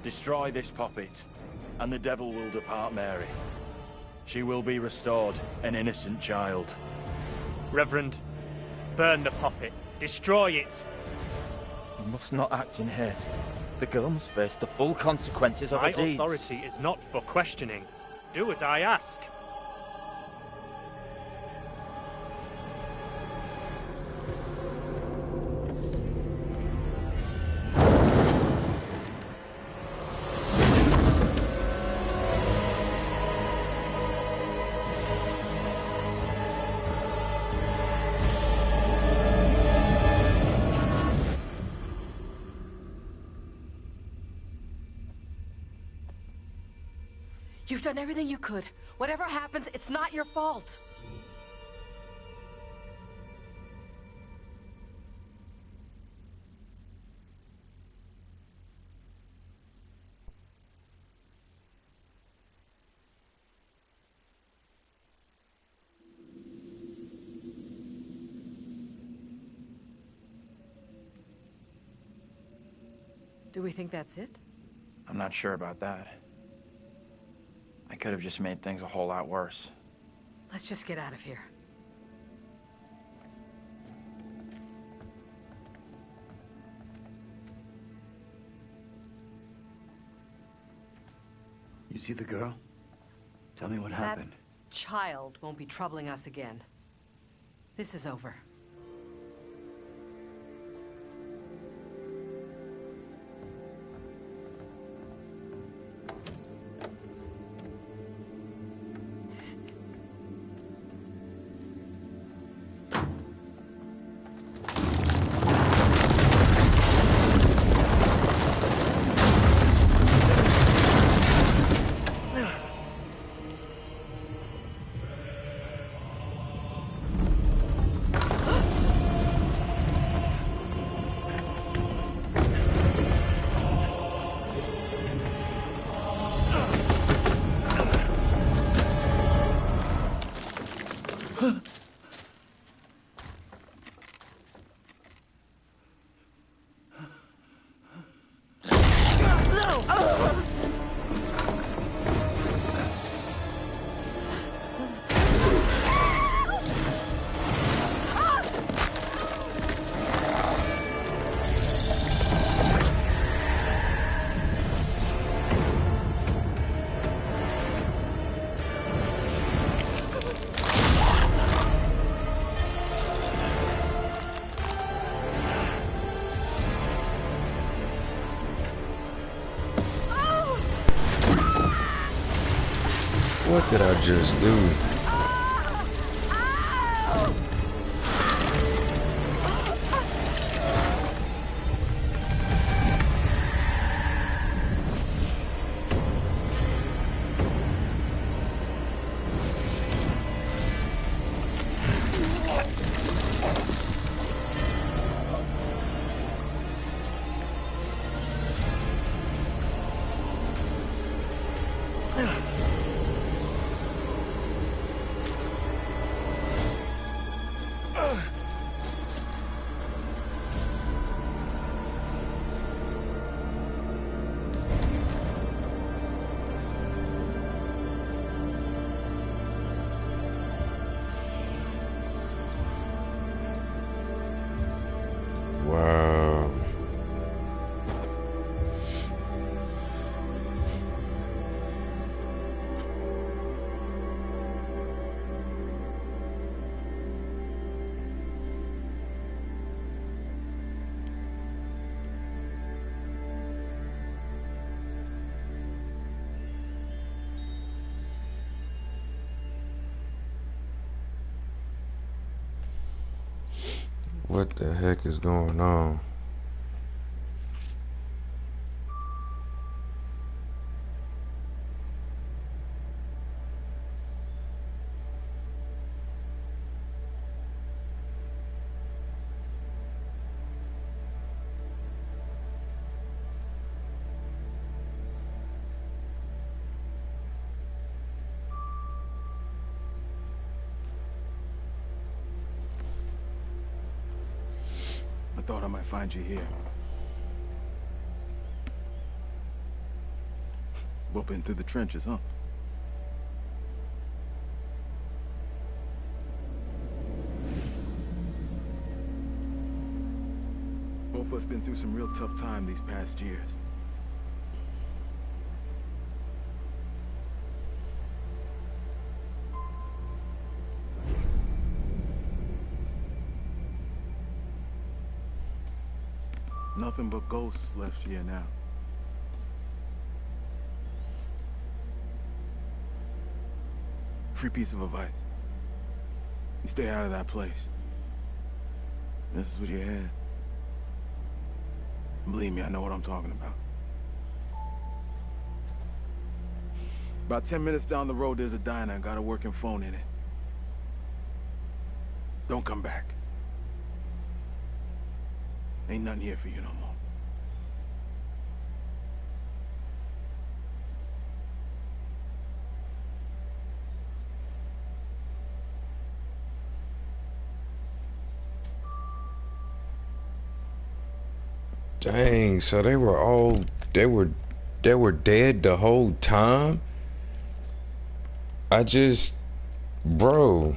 Destroy this puppet, and the devil will depart Mary. She will be restored, an innocent child. Reverend, burn the puppet. Destroy it! You must not act in haste. The girl must face the full consequences of her deeds. My authority is not for questioning. Do as I ask. You've done everything you could. Whatever happens, it's not your fault. Do we think that's it? I'm not sure about that. I could have just made things a whole lot worse. Let's just get out of here. You see the girl? Tell me what happened. That child won't be troubling us again. This is over. What did I just do? Wow. What the heck is going on? I thought I might find you here. Whooping through the trenches, huh? Both of us been through some real tough time these past years. Nothing but ghosts left here now. Free piece of advice. You stay out of that place. This is what you had. Believe me, I know what I'm talking about. About 10 minutes down the road, there's a diner and got a working phone in it. Don't come back. Ain't nothing here for you no more. Dang, so they were dead the whole time? Bro.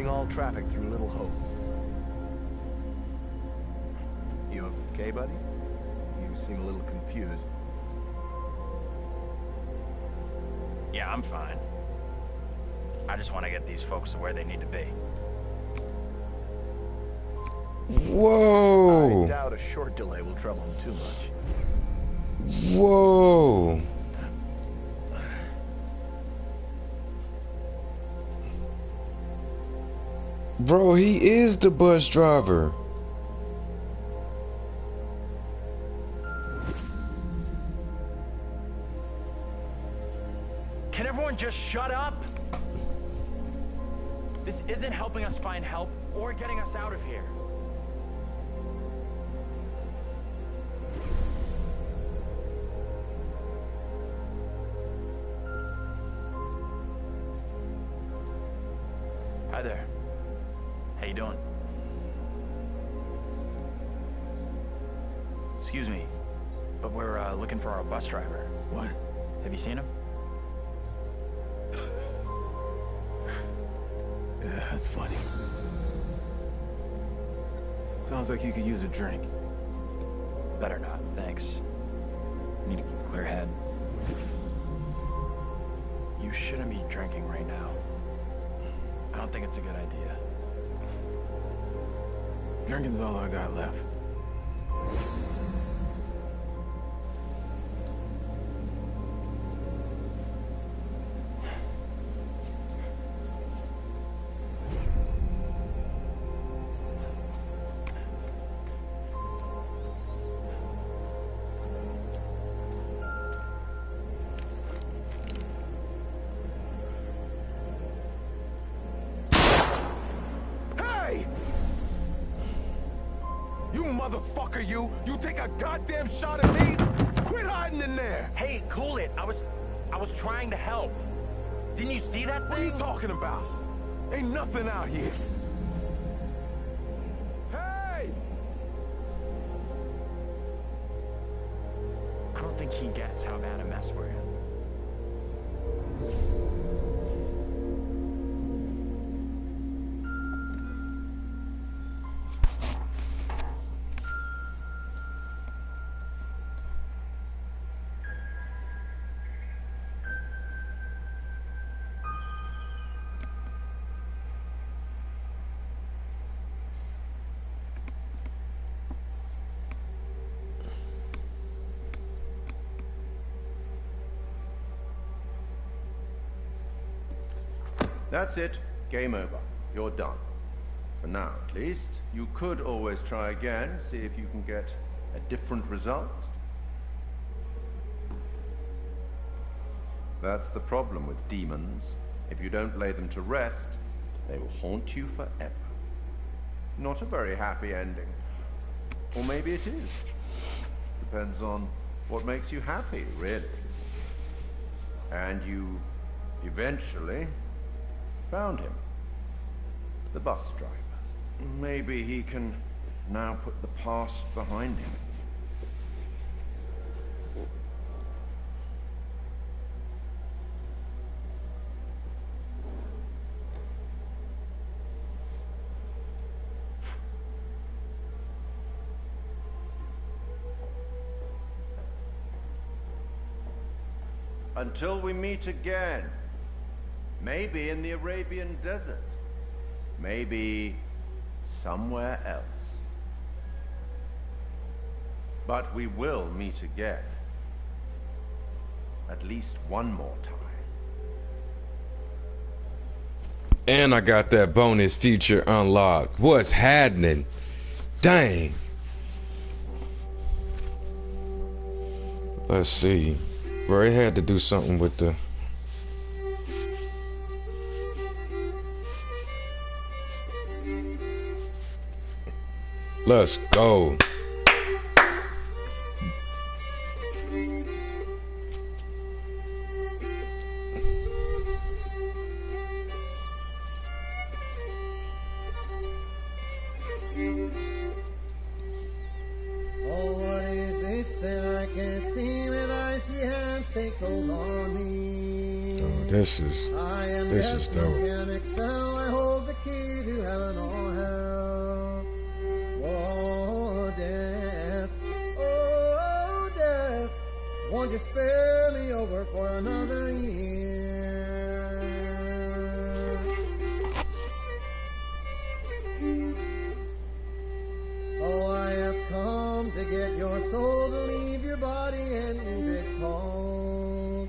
All traffic through Little Hope. You okay, buddy? You seem a little confused. Yeah, I'm fine. I just want to get these folks to where they need to be. Whoa! I doubt a short delay will trouble him too much. Whoa! Bro, he is the bus driver. Can everyone just shut up? This isn't helping us find help or getting us out of here. Hi there. How you doing? Excuse me, but we're looking for our bus driver. What? Have you seen him? Yeah, that's funny. Sounds like you could use a drink. Better not, thanks. I need to keep a clear head. You shouldn't be drinking right now. I don't think it's a good idea. Drinking's all I got left. Motherfucker, you take a goddamn shot at me? Quit hiding in there! Hey, cool it. I was trying to help. Didn't you see that thing? What are you talking about? Ain't nothing out here. Hey! I don't think he gets how bad a mess we're in. That's it. Game over. You're done. For now, at least. You could always try again, see if you can get a different result. That's the problem with demons. If you don't lay them to rest, they will haunt you forever. Not a very happy ending. Or maybe it is. Depends on what makes you happy, really. And you eventually found him. The bus driver. Maybe he can now put the past behind him. Until we meet again. Maybe in the Arabian desert. Maybe somewhere else. But we will meet again. At least one more time. And I got that bonus feature unlocked. What's happening? Dang. Let's see. Bro, it had to do something with the... Let's go. Oh, what is this that I can't see with icy hands takes hold on me? Oh, this is dope. Can excel. I hold the key to heaven or hell. Oh, death, oh, death, won't you spare me over for another year? Oh, I have come to get your soul, to leave your body and leave it cold,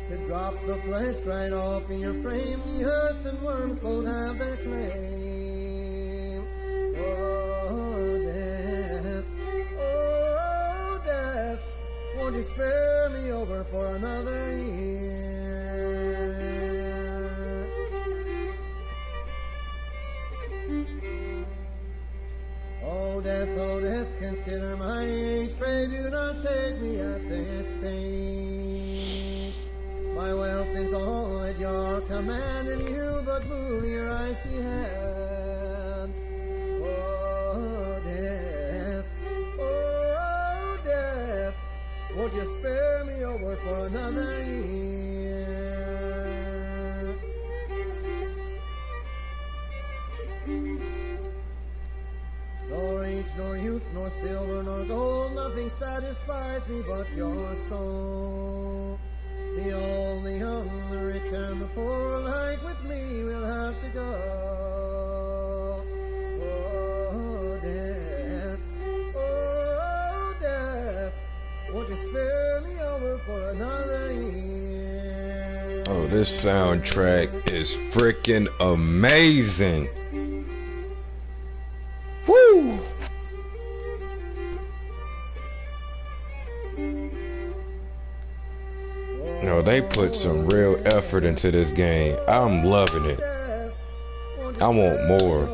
to drop the flesh right off of your frame. The earth and worms both have their claim. Oh, death, oh, death, won't you spare me over for another year? Oh, death, consider my age. Pray do not take me at this stage. My wealth is all at your command, and you but move your icy hand. Oh, death, oh, death, won't you spare me over for another year? Nor age, nor youth, nor silver, nor gold, nothing satisfies me but your soul. The old, the young, the rich, and the poor alike with me will have to go. Oh, death, oh, death, won't you spare me over for another year? Oh, this soundtrack is freaking amazing. Woo! No, they put some real effort into this game. I'm loving it. I want more.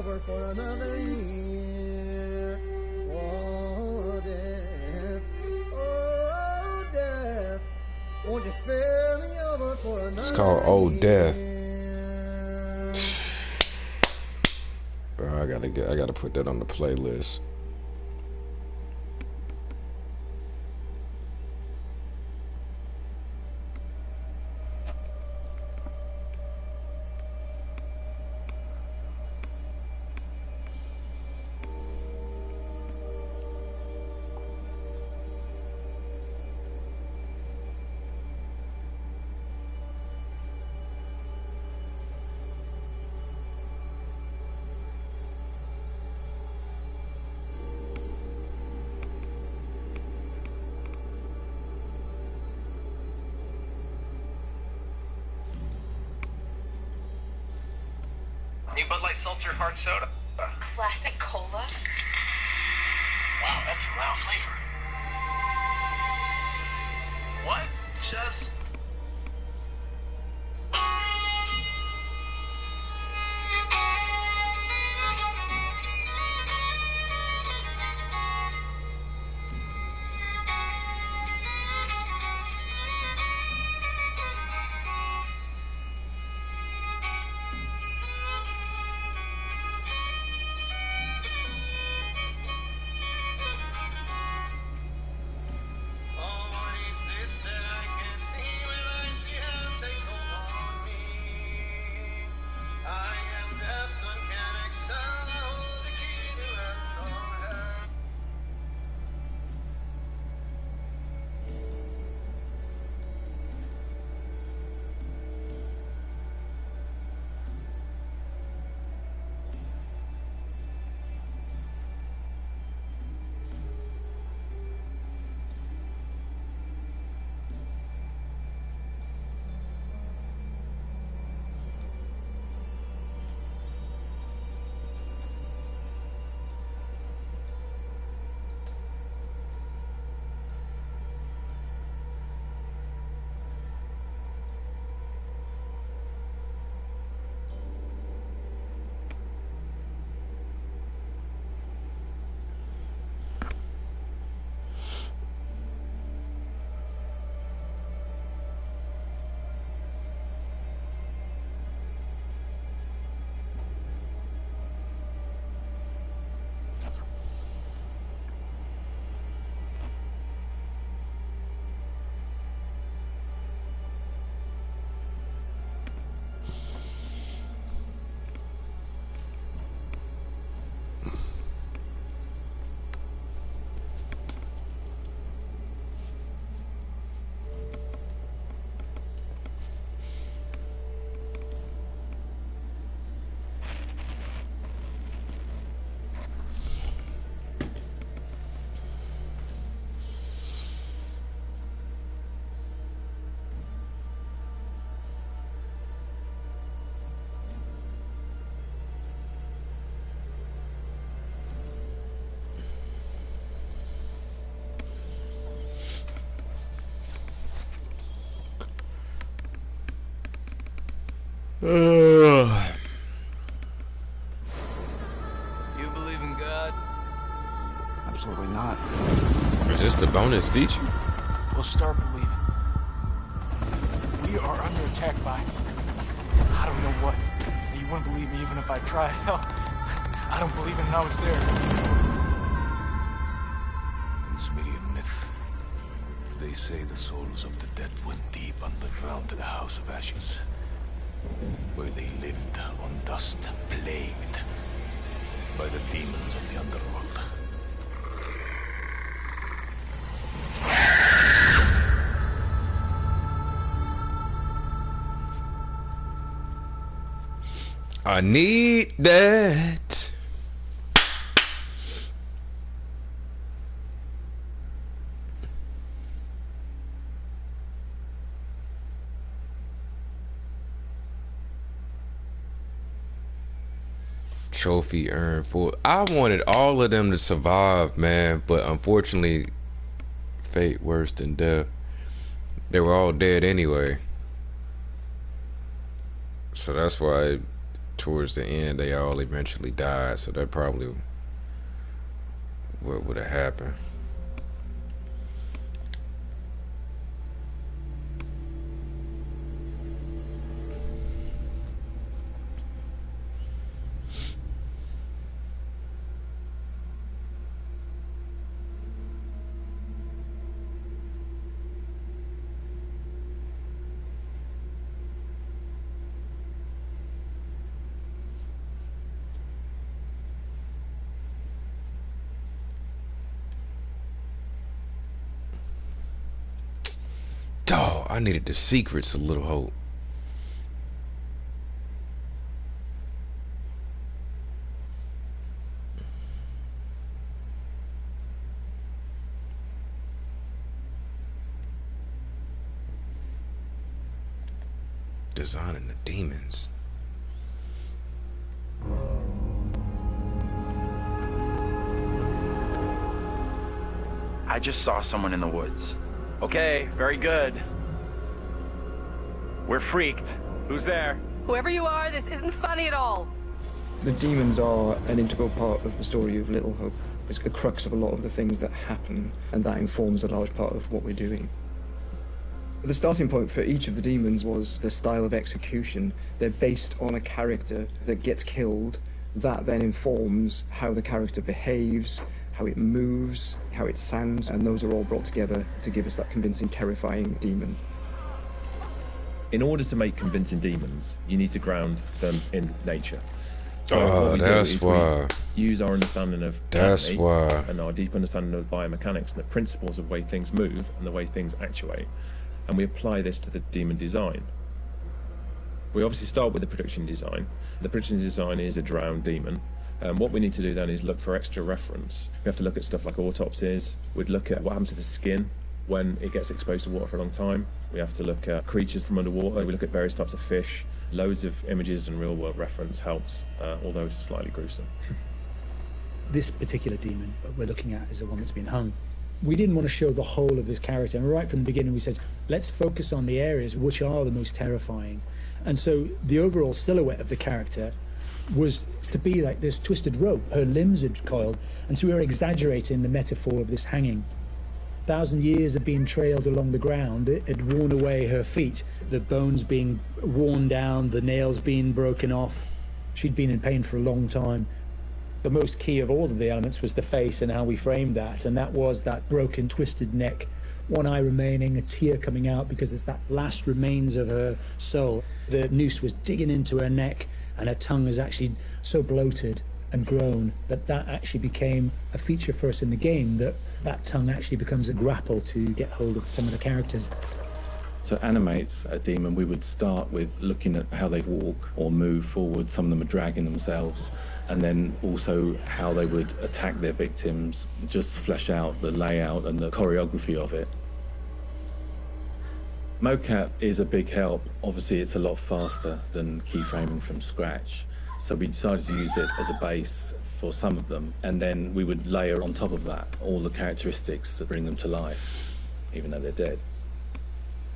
It's called Old Death. Bro, I gotta put that on the playlist. New Bud Light Seltzer Hard Soda. Classic cola? Wow, that's a loud flavor. What? Just You believe in God? Absolutely not. Is this the bonus feature? We'll start believing. We are under attack by... I don't know what. You wouldn't believe me even if I tried. Hell, I don't believe it and I was there. In Sumerian myth, they say the souls of the dead went deep underground to the House of Ashes, where they lived on dust, plagued by the demons of the underworld. I need that. Trophy earned for. I wanted all of them to survive, man, but unfortunately, fate worse than death. They were all dead anyway. So that's why towards the end they all eventually died. So that probably what would have happened. Dog, I needed the secrets of Little Hope. Designing the demons. I just saw someone in the woods. Okay, very good. We're freaked. Who's there? Whoever you are, this isn't funny at all. The demons are an integral part of the story of Little Hope. It's the crux of a lot of the things that happen, and that informs a large part of what we're doing. The starting point for each of the demons was the style of execution. They're based on a character that gets killed. That then informs how the character behaves, how it moves, how it sounds, and those are all brought together to give us that convincing, terrifying demon. In order to make convincing demons, you need to ground them in nature. So what we that's do is why. we use our understanding of That's anatomy why. and our deep understanding of biomechanics and the principles of the way things move and the way things actuate, and we apply this to the demon design. We obviously start with the production design. The production design is a drowned demon. What we need to do then is look for extra reference. We have to look at stuff like autopsies. We'd look at what happens to the skin when it gets exposed to water for a long time. We have to look at creatures from underwater. We look at various types of fish. Loads of images and real-world reference helps, although it's slightly gruesome. This particular demon we're looking at is the one that's been hung. We didn't want to show the whole of this character, and right from the beginning we said, let's focus on the areas which are the most terrifying. And so the overall silhouette of the character was to be like this twisted rope. Her limbs had coiled, and so we were exaggerating the metaphor of this hanging. 1,000 years of being trailed along the ground, it had worn away her feet, the bones being worn down, the nails being broken off. She'd been in pain for a long time. The most key of all of the elements was the face and how we framed that, and that was that broken, twisted neck, one eye remaining, a tear coming out because it's that last remains of her soul. The noose was digging into her neck, and her tongue is actually so bloated and grown that that actually became a feature for us in the game, that tongue actually becomes a grapple to get hold of some of the characters. To animate a demon, we would start with looking at how they walk or move forward. Some of them are dragging themselves, and then also how they would attack their victims, just flesh out the layout and the choreography of it. Mocap is a big help. Obviously, it's a lot faster than keyframing from scratch. So we decided to use it as a base for some of them, and then we would layer on top of that all the characteristics that bring them to life, even though they're dead.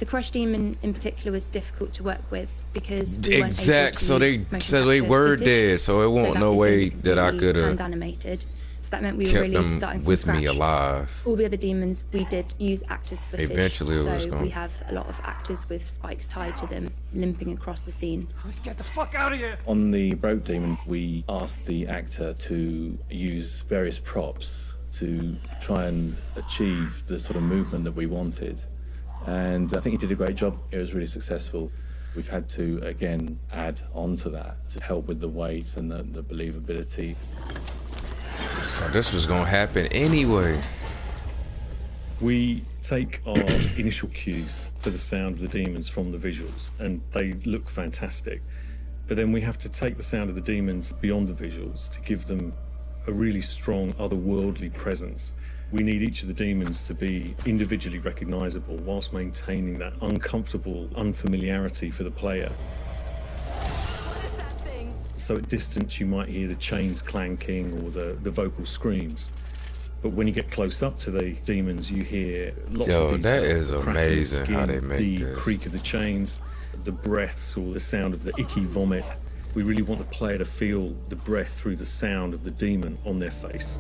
The Crush Demon in particular was difficult to work with because we weren't Exact. able to So they use said they motion were capture dead, so it footage, won't so no that is way gonna be that I completely could have hand animated. So that meant we were kept really them starting from with scratch. me alive. All the other demons we did use actors footage. Eventually it was so gone. we have a lot of actors with spikes tied to them limping across the scene. Let's get the fuck out of here! On the Broke Demon, we asked the actor to use various props to try and achieve the sort of movement that we wanted. And I think he did a great job. It was really successful. We've had to, again, add on to that to help with the weight and the believability. So this was gonna happen anyway. We take our initial cues for the sound of the demons from the visuals, and they look fantastic. But then we have to take the sound of the demons beyond the visuals to give them a really strong otherworldly presence. We need each of the demons to be individually recognizable whilst maintaining that uncomfortable unfamiliarity for the player. So at distance you might hear the chains clanking or the vocal screams. But when you get close up to the demons, you hear lots of detail. That is amazing how they the make this. creak of the chains, the breaths, or the sound of the icky vomit. We really want the player to feel the breath through the sound of the demon on their face.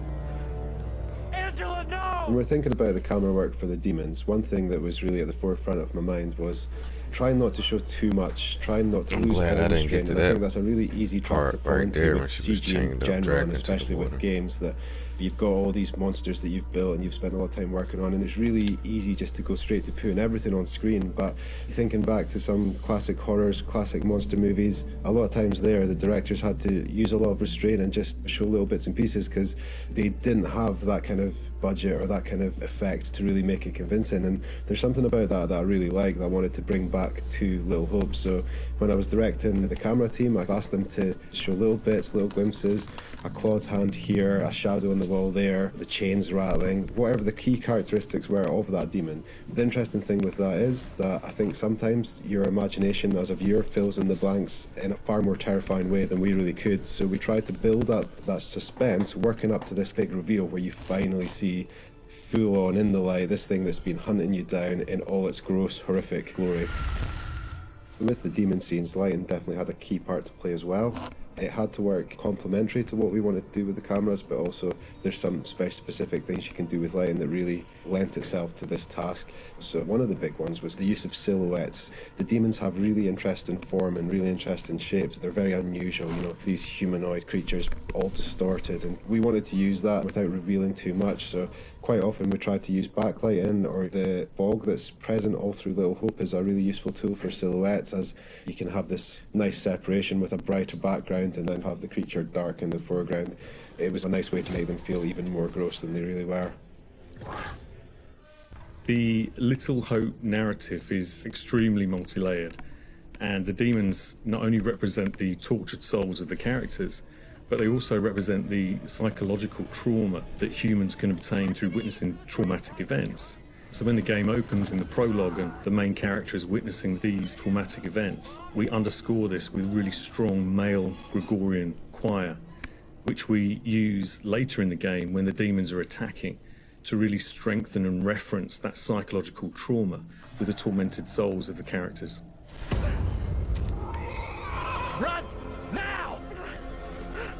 Angela, no! When we're thinking about the camera work for the demons, one thing that was really at the forefront of my mind was trying not to show too much, trying not to lose glad I didn't get to I that think that's a really easy trap to fall right into there with when she was CG chained in up, general, dragged and into the especially with water. games that you've got all these monsters that you've built and you've spent a lot of time working on, and it's really easy just to go straight to putting everything on screen. But thinking back to some classic horrors, classic monster movies, a lot of times there the directors had to use a lot of restraint and just show little bits and pieces because they didn't have that kind of budget or that kind of effect to really make it convincing. And there's something about that I really like that I wanted to bring back to Little Hope. So when I was directing the camera team, I asked them to show little bits, little glimpses, a clawed hand here, a shadow on the wall there, the chains rattling, whatever the key characteristics were of that demon. The interesting thing with that is that I think sometimes your imagination as a viewer fills in the blanks in a far more terrifying way than we really could. So we tried to build up that suspense, working up to this big reveal where you finally see full on in the light this thing that's been hunting you down in all its gross, horrific glory. With the demon scenes, lighting definitely had a key part to play as well. It had to work complementary to what we wanted to do with the cameras, but also there's some very specific things you can do with lighting that really lent itself to this task. So one of the big ones was the use of silhouettes. The demons have really interesting form and really interesting shapes. They're very unusual, you know, these humanoid creatures all distorted, and we wanted to use that without revealing too much. So quite often we try to use backlighting, or the fog that's present all through Little Hope is a really useful tool for silhouettes, as you can have this nice separation with a brighter background and then have the creature dark in the foreground. It was a nice way to make them feel even more gross than they really were. The Little Hope narrative is extremely multi-layered, and the demons not only represent the tortured souls of the characters, but they also represent the psychological trauma that humans can obtain through witnessing traumatic events. So when the game opens in the prologue and the main character is witnessing these traumatic events, we underscore this with really strong male Gregorian choir, which we use later in the game when the demons are attacking to really strengthen and reference that psychological trauma with the tormented souls of the characters. Run! Now!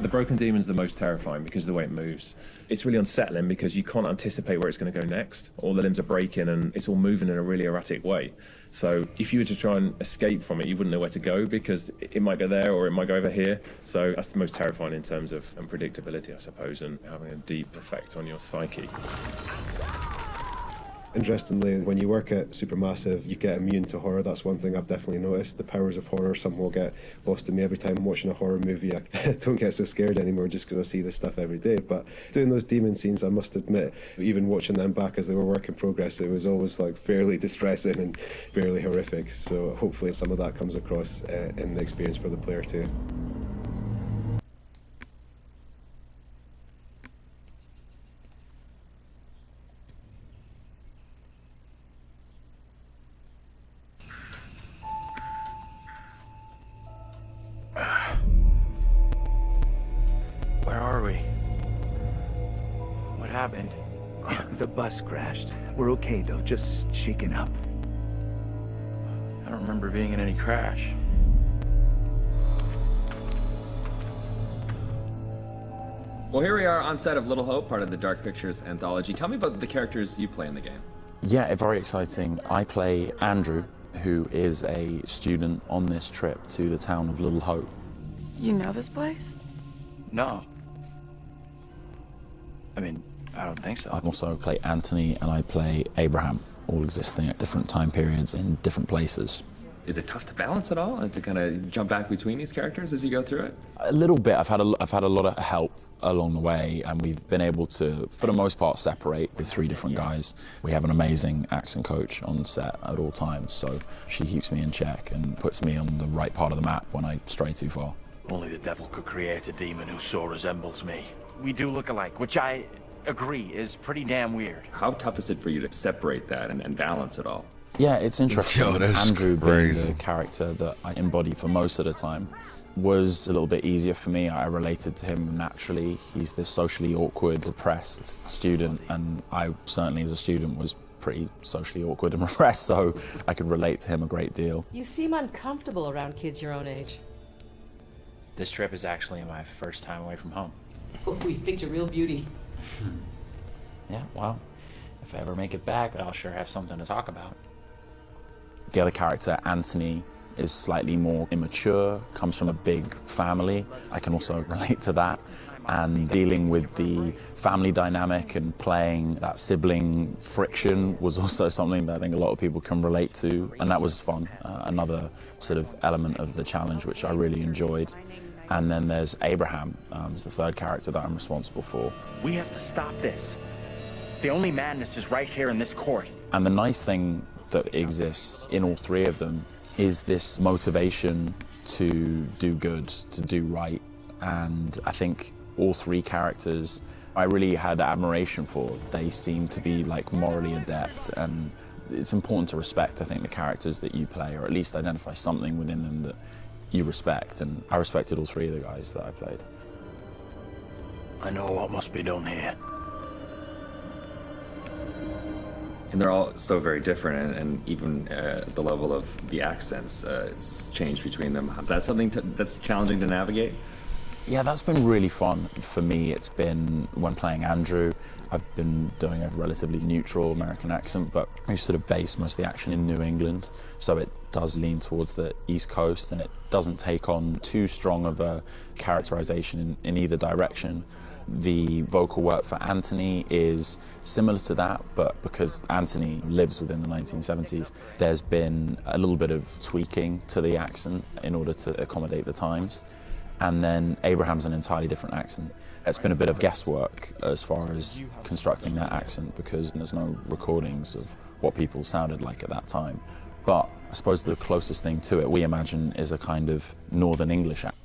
The Broken Demon's the most terrifying because of the way it moves. It's really unsettling because you can't anticipate where it's going to go next. All the limbs are breaking and it's all moving in a really erratic way. So if you were to try and escape from it, you wouldn't know where to go because it might go there or it might go over here. So that's the most terrifying in terms of unpredictability, I suppose, and having a deep effect on your psyche. Interestingly, when you work at Supermassive, you get immune to horror. That's one thing I've definitely noticed. The powers of horror somehow get lost in me every time I'm watching a horror movie. I don't get so scared anymore just because I see this stuff every day. But doing those demon scenes, I must admit, even watching them back as they were work in progress, it was always like fairly distressing and fairly horrific. So hopefully some of that comes across in the experience for the player too. Where are we? What happened? The bus crashed. We're okay though, just shaken up. remember being in any crash. Well, here we are on set of Little Hope, part of the Dark Pictures Anthology. Tell me about the characters you play in the game. Yeah, very exciting. I play Andrew, who is a student on this trip to the town of Little Hope. You know this place? No. I mean, I don't think so. I also play Anthony and I play Abraham, all existing at different time periods in different places. Is it tough to balance it all and to kind of jump back between these characters as you go through it? A little bit. I've had a lot of help along the way, and we've been able to, for the most part, separate the three different guys. We have an amazing accent coach on set at all times, so she keeps me in check and puts me on the right part of the map when I stray too far. Only the devil could create a demon who so resembles me. We do look alike, which I agree is pretty damn weird. How tough is it for you to separate that and balance it all? Yeah, it's interesting. Yo, that's Andrew crazy. being the character that I embody for most of the time was a little bit easier for me. I related to him naturally. He's this socially awkward, repressed student, and I certainly as a student was pretty socially awkward and repressed, so I could relate to him a great deal. You seem uncomfortable around kids your own age. This trip is actually my first time away from home. We picked a real beauty. Yeah, well, if I ever make it back, I'll sure have something to talk about. The other character, Anthony, is slightly more immature, comes from a big family. I can also relate to that. And dealing with the family dynamic and playing that sibling friction was also something that I think a lot of people can relate to, and that was fun. Another sort of element of the challenge which I really enjoyed. And then there's Abraham, is the third character that I'm responsible for. We have to stop this. The only madness is right here in this court. And the nice thing that exists in all three of them is this motivation to do good, to do right. And I think all three characters I really had admiration for. They seem to be like morally adept, and it's important to respect, I think, the characters that you play, or at least identify something within them that you respect. And I respected all three of the guys that I played. I know what must be done here. And they're all so very different, and even the level of the accents change between them. Is that something that's challenging to navigate? Yeah, that's been really fun for me. It's been, when playing Andrew, I've been doing a relatively neutral American accent, but we sort of base most of the action in New England, so it does lean towards the East Coast, and it doesn't take on too strong of a characterization in either direction. The vocal work for Anthony is similar to that, but because Anthony lives within the 1970s, there's been a little bit of tweaking to the accent in order to accommodate the times. And then Abraham's an entirely different accent. It's been a bit of guesswork as far as constructing that accent, because there's no recordings of what people sounded like at that time. But I suppose the closest thing to it we imagine is a kind of Northern English accent.